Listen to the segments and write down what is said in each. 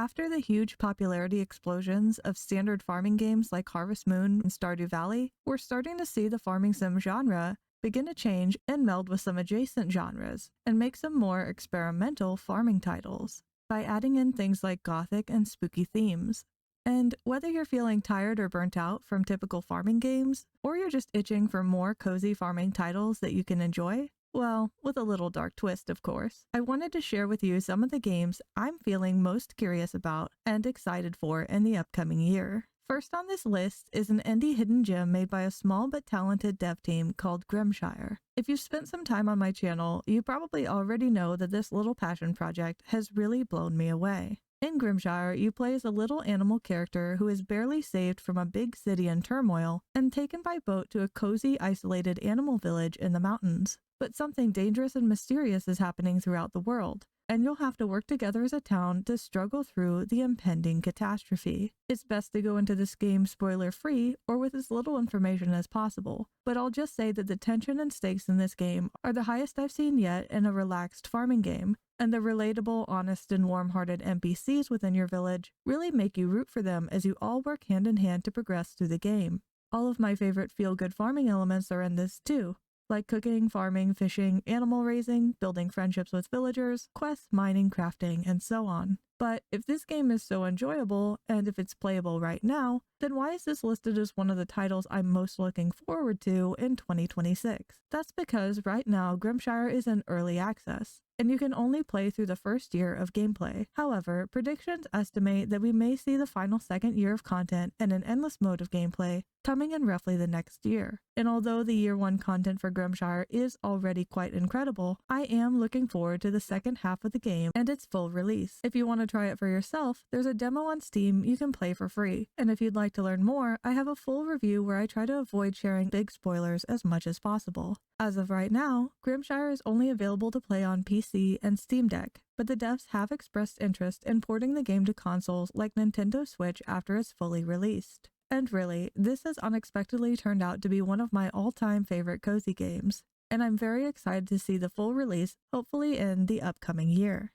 After the huge popularity explosions of standard farming games like Harvest Moon and Stardew Valley, we're starting to see the farming sim genre begin to change and meld with some adjacent genres, and make some more experimental farming titles by adding in things like Gothic and spooky themes. And whether you're feeling tired or burnt out from typical farming games, or you're just itching for more cozy farming titles that you can enjoy, well, with a little dark twist, of course, I wanted to share with you some of the games I'm feeling most curious about and excited for in the upcoming year. First on this list is an indie hidden gem made by a small but talented dev team called Grimshire. If you've spent some time on my channel, you probably already know that this little passion project has really blown me away. In Grimshire, you play as a little animal character who is barely saved from a big city in turmoil and taken by boat to a cozy, isolated animal village in the mountains. But something dangerous and mysterious is happening throughout the world, and you'll have to work together as a town to struggle through the impending catastrophe. It's best to go into this game spoiler-free or with as little information as possible, but I'll just say that the tension and stakes in this game are the highest I've seen yet in a relaxed farming game, and the relatable, honest, and warm-hearted NPCs within your village really make you root for them as you all work hand in hand to progress through the game. All of my favorite feel-good farming elements are in this too, like cooking, farming, fishing, animal raising, building friendships with villagers, quests, mining, crafting, and so on. But if this game is so enjoyable, and if it's playable right now, then why is this listed as one of the titles I'm most looking forward to in 2026? That's because right now Grimshire is in early access, and you can only play through the first year of gameplay. However, predictions estimate that we may see the final second year of content and an endless mode of gameplay coming in roughly the next year. And although the year one content for Grimshire is already quite incredible, I am looking forward to the second half of the game and its full release. If you want to try it for yourself, there's a demo on Steam you can play for free. And if you'd like to learn more, I have a full review where I try to avoid sharing big spoilers as much as possible. As of right now, Grimshire is only available to play on PC and Steam Deck, but the devs have expressed interest in porting the game to consoles like Nintendo Switch after it's fully released. And really, this has unexpectedly turned out to be one of my all-time favorite cozy games, and I'm very excited to see the full release, hopefully in the upcoming year.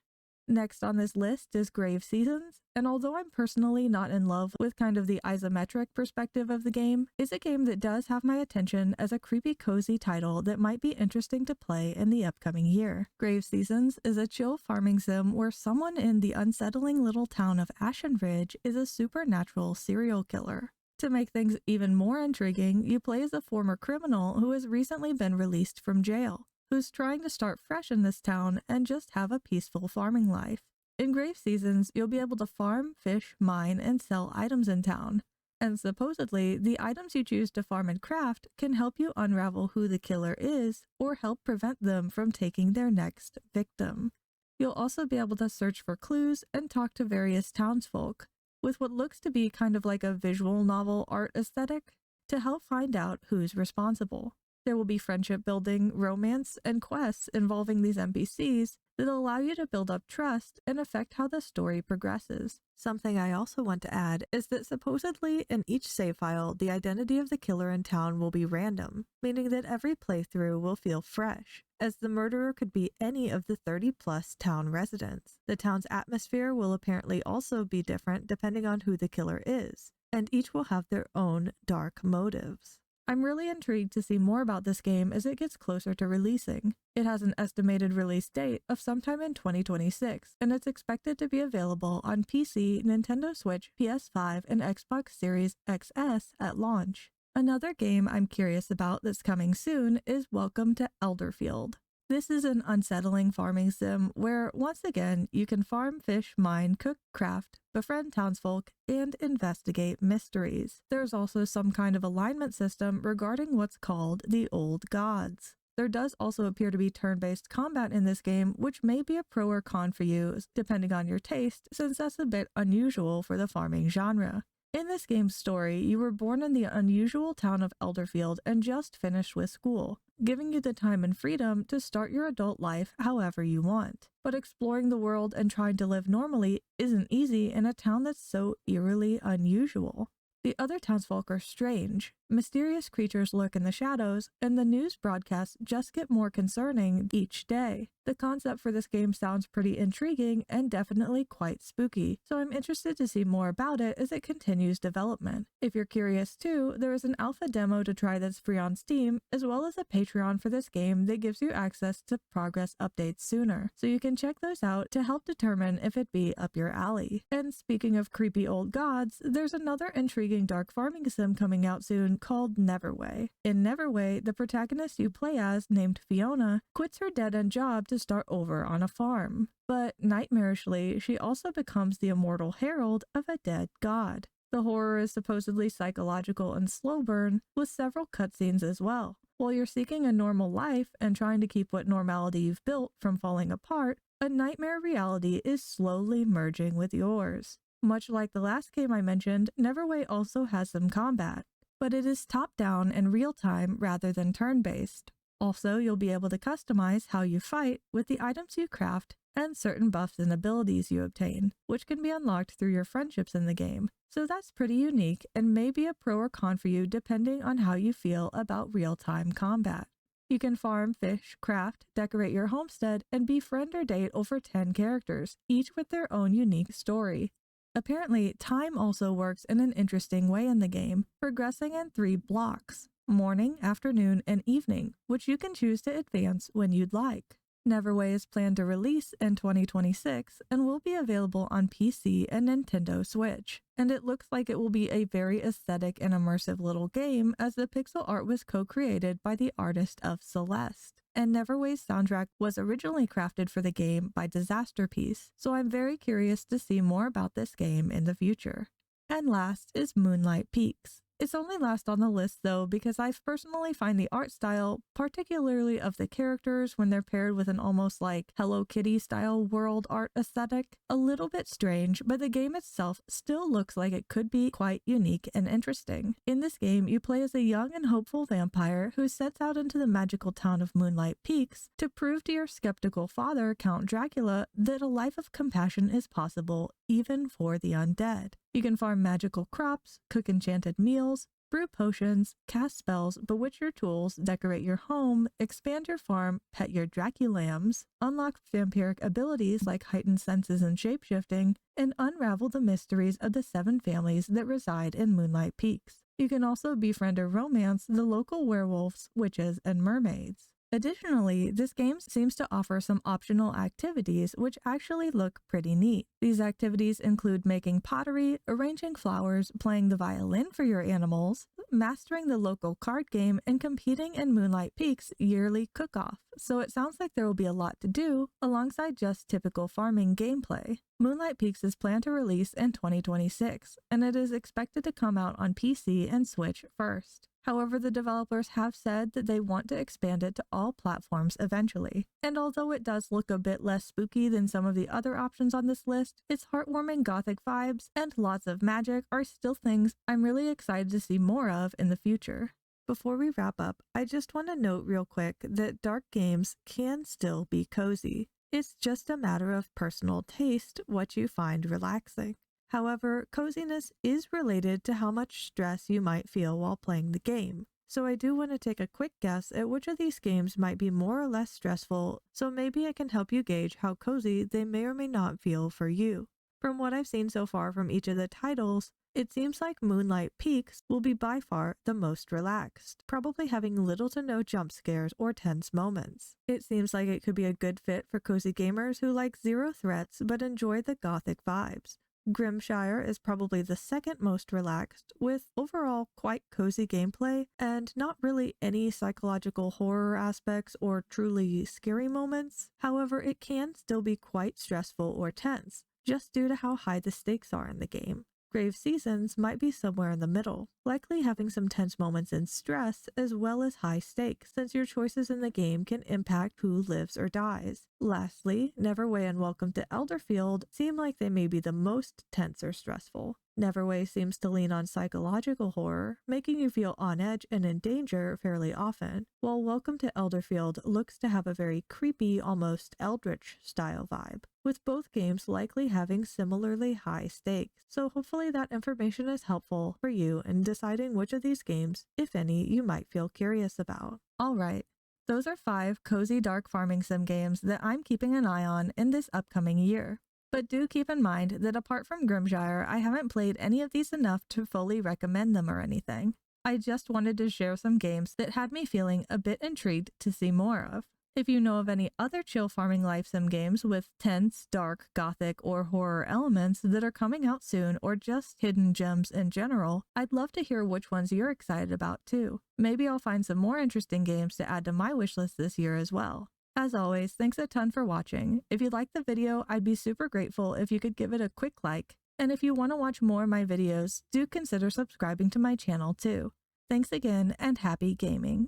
Next on this list is Grave Seasons, and although I'm personally not in love with kind of the isometric perspective of the game, it's a game that does have my attention as a creepy cozy title that might be interesting to play in the upcoming year. Grave Seasons is a chill farming sim where someone in the unsettling little town of Ashen Ridge is a supernatural serial killer. To make things even more intriguing, you play as a former criminal who has recently been released from jail, who's trying to start fresh in this town and just have a peaceful farming life. In Grave Seasons, you'll be able to farm, fish, mine, and sell items in town. And supposedly, the items you choose to farm and craft can help you unravel who the killer is or help prevent them from taking their next victim. You'll also be able to search for clues and talk to various townsfolk, with what looks to be kind of like a visual novel art aesthetic, to help find out who's responsible. There will be friendship building, romance, and quests involving these NPCs that allow you to build up trust and affect how the story progresses. Something I also want to add is that supposedly in each save file, the identity of the killer in town will be random, meaning that every playthrough will feel fresh, as the murderer could be any of the 30+ town residents. The town's atmosphere will apparently also be different depending on who the killer is, and each will have their own dark motives. I'm really intrigued to see more about this game as it gets closer to releasing. It has an estimated release date of sometime in 2026, and it's expected to be available on PC, Nintendo Switch, PS5, and Xbox Series XS at launch. Another game I'm curious about that's coming soon is Welcome to Elderfield. This is an unsettling farming sim where, once again, you can farm, fish, mine, cook, craft, befriend townsfolk, and investigate mysteries. There's also some kind of alignment system regarding what's called the Old Gods. There does also appear to be turn-based combat in this game, which may be a pro or con for you, depending on your taste, since that's a bit unusual for the farming genre. In this game's story, you were born in the unusual town of Elderfield and just finished with school, giving you the time and freedom to start your adult life however you want. But exploring the world and trying to live normally isn't easy in a town that's so eerily unusual. The other townsfolk are strange, Mysterious creatures lurk in the shadows, and the news broadcasts just get more concerning each day. The concept for this game sounds pretty intriguing and definitely quite spooky, so I'm interested to see more about it as it continues development. If you're curious too, there is an alpha demo to try that's free on Steam, as well as a Patreon for this game that gives you access to progress updates sooner, so you can check those out to help determine if it be up your alley. And speaking of creepy old gods, there's another intriguing dark farming sim coming out soon called Neverway. In Neverway, the protagonist you play as, named Fiona, quits her dead-end job to start over on a farm. But nightmarishly, she also becomes the immortal herald of a dead god. The horror is supposedly psychological and slow burn, with several cutscenes as well. While you're seeking a normal life and trying to keep what normality you've built from falling apart, a nightmare reality is slowly merging with yours. Much like the last game I mentioned, Neverway also has some combat, but it is top-down and real-time rather than turn-based. Also, you'll be able to customize how you fight with the items you craft and certain buffs and abilities you obtain, which can be unlocked through your friendships in the game. So that's pretty unique and may be a pro or con for you depending on how you feel about real-time combat. You can farm, fish, craft, decorate your homestead, and befriend or date over 10 characters, each with their own unique story. Apparently, time also works in an interesting way in the game, progressing in 3 blocks: morning, afternoon, and evening, which you can choose to advance when you'd like. Neverway is planned to release in 2026 and will be available on PC and Nintendo Switch. And it looks like it will be a very aesthetic and immersive little game, as the pixel art was co-created by the artist of Celeste. And Neverway's soundtrack was originally crafted for the game by Disasterpiece, so I'm very curious to see more about this game in the future. And last is Moonlight Peaks. It's only last on the list though because I personally find the art style, particularly of the characters when they're paired with an almost like Hello Kitty style world art aesthetic, a little bit strange, but the game itself still looks like it could be quite unique and interesting. In this game, you play as a young and hopeful vampire who sets out into the magical town of Moonlight Peaks to prove to your skeptical father, Count Dracula, that a life of compassion is possible even for the undead. You can farm magical crops, cook enchanted meals, brew potions, cast spells, bewitch your tools, decorate your home, expand your farm, pet your Draculams, unlock vampiric abilities like heightened senses and shapeshifting, and unravel the mysteries of the 7 families that reside in Moonlight Peaks. You can also befriend or romance the local werewolves, witches, and mermaids. Additionally, this game seems to offer some optional activities which actually look pretty neat. These activities include making pottery, arranging flowers, playing the violin for your animals, mastering the local card game, and competing in Moonlight Peaks' yearly cook-off. So it sounds like there will be a lot to do, alongside just typical farming gameplay. Moonlight Peaks is planned to release in 2026, and it is expected to come out on PC and Switch first. However, the developers have said that they want to expand it to all platforms eventually. And although it does look a bit less spooky than some of the other options on this list, its heartwarming Gothic vibes and lots of magic are still things I'm really excited to see more of in the future. Before we wrap up, I just want to note real quick that dark games can still be cozy. It's just a matter of personal taste what you find relaxing. However, coziness is related to how much stress you might feel while playing the game. So I do want to take a quick guess at which of these games might be more or less stressful, so maybe I can help you gauge how cozy they may or may not feel for you. From what I've seen so far from each of the titles, it seems like Moonlight Peaks will be by far the most relaxed, probably having little to no jump scares or tense moments. It seems like it could be a good fit for cozy gamers who like zero threats but enjoy the Gothic vibes. Grimshire is probably the second most relaxed, with overall quite cozy gameplay and not really any psychological horror aspects or truly scary moments. However, it can still be quite stressful or tense, just due to how high the stakes are in the game. Grave Seasons might be somewhere in the middle, likely having some tense moments and stress as well as high stakes, since your choices in the game can impact who lives or dies. Lastly, Neverway and Welcome to Elderfield seem like they may be the most tense or stressful. Neverway seems to lean on psychological horror, making you feel on edge and in danger fairly often, while Welcome to Elderfield looks to have a very creepy, almost Eldritch style vibe, with both games likely having similarly high stakes. So hopefully that information is helpful for you in deciding which of these games, if any, you might feel curious about. Alright, those are 5 cozy dark farming sim games that I'm keeping an eye on in this upcoming year. But do keep in mind that apart from Grimshire, I haven't played any of these enough to fully recommend them or anything. I just wanted to share some games that had me feeling a bit intrigued to see more of. If you know of any other chill farming life sim games with tense, dark, gothic, or horror elements that are coming out soon, or just hidden gems in general, I'd love to hear which ones you're excited about too. Maybe I'll find some more interesting games to add to my wishlist this year as well. As always, thanks a ton for watching. If you liked the video, I'd be super grateful if you could give it a quick like. And if you want to watch more of my videos, do consider subscribing to my channel too. Thanks again, and happy gaming!